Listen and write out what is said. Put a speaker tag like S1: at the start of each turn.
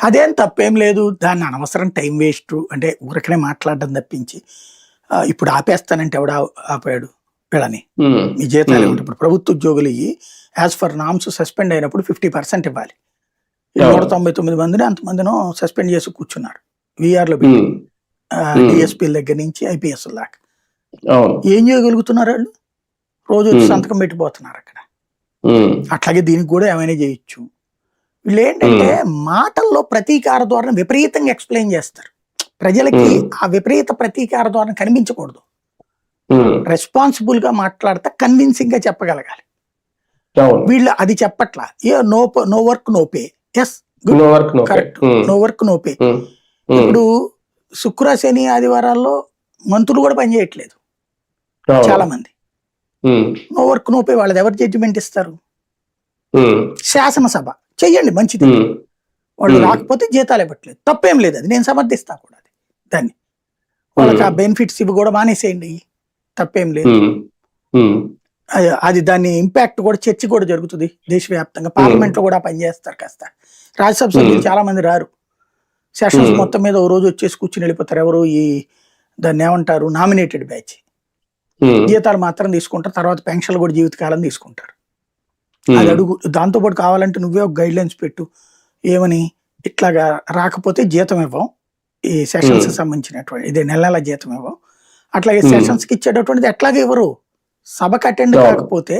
S1: అదేం తప్పేం లేదు. దాన్ని అనవసరం టైం వేస్ట్ అంటే ఊరికనే మాట్లాడడం తప్పించి ఇప్పుడు ఆపేస్తానంటే ఎవడ ఆపాడు వీళ్ళని? మీ జీతాలు ఏమిటి? ఇప్పుడు ప్రభుత్వ ఉద్యోగులు యాజ్ ఫర్ నామ్స్ సస్పెండ్ అయినప్పుడు 50% ఇవ్వాలి. 199 మందిని అంతమందినో సస్పెండ్ చేసి కూర్చున్నారు విఆర్లో పెట్టి, డిఎస్పీల దగ్గర నుంచి ఐపీఎస్ దాకా. ఏం చేయగలుగుతున్నారు వాళ్ళు? రోజు వచ్చి సంతకం పెట్టిపోతున్నారు అక్కడ. అట్లాగే దీనికి కూడా ఏమైనా చేయొచ్చు. వీళ్ళు ఏంటంటే మాటల్లో ప్రతీకార ధోరణి విపరీతంగా ఎక్స్ప్లెయిన్ చేస్తారు. ప్రజలకి ఆ విపరీత ప్రతీకార ధోరణి కనిపించకూడదు. రెస్పాన్సిబుల్ గా మాట్లాడితే కన్విన్సింగ్ గా చెప్పగలగాలి. వీళ్ళు అది చెప్పట్లా. No work no pay. Yes, correct, no work no pay. ఇప్పుడు శుక్ర శని ఆదివారాల్లో మంత్రులు కూడా పనిచేయట్లేదు చాలా మంది. No work no pay. వాళ్ళది ఎవరు జడ్జిమెంట్ ఇస్తారు? శాసనసభ. చెయ్యండి, మంచిది. వాళ్ళు రాకపోతే జీతాలు ఇవ్వట్లేదు, తప్పేం లేదు, అది నేను సమర్థిస్తా కూడా. అది దాన్ని వాళ్ళకి ఆ బెనిఫిట్స్ ఇవి కూడా మానేసేయండి, తప్పేం లేదు. అది దాని ఇంపాక్ట్ కూడా చర్చ కూడా జరుగుతుంది దేశవ్యాప్తంగా. పార్లమెంట్ లో కూడా పనిచేస్తారు కాస్త. రాజ్యసభ సభ్యులు చాలా మంది రారు. సెషన్స్ మొత్తం మీద ఓ రోజు వచ్చేసి కూర్చుని వెళ్ళిపోతారు. ఎవరు దాన్ని ఏమంటారు, నామినేటెడ్ బ్యాచ్. జీతాలు మాత్రం తీసుకుంటారు, తర్వాత పెన్షన్లు కూడా జీవితకాలం తీసుకుంటారు. అది అడుగు. దాంతోపాటు కావాలంటే నువ్వే ఒక గైడ్ లైన్స్ పెట్టు, ఏమని, ఇట్లాగా రాకపోతే జీతం ఇవ్వం, ఈ సెషన్స్ సంబంధించినటువంటి ఇదే నెల జీతం ఇవ్వం. అట్లాగే సెషన్స్ కి ఇచ్చేటటువంటిది ఎట్లాగే ఇవ్వరు. సభకు అటెండ్ కాకపోతే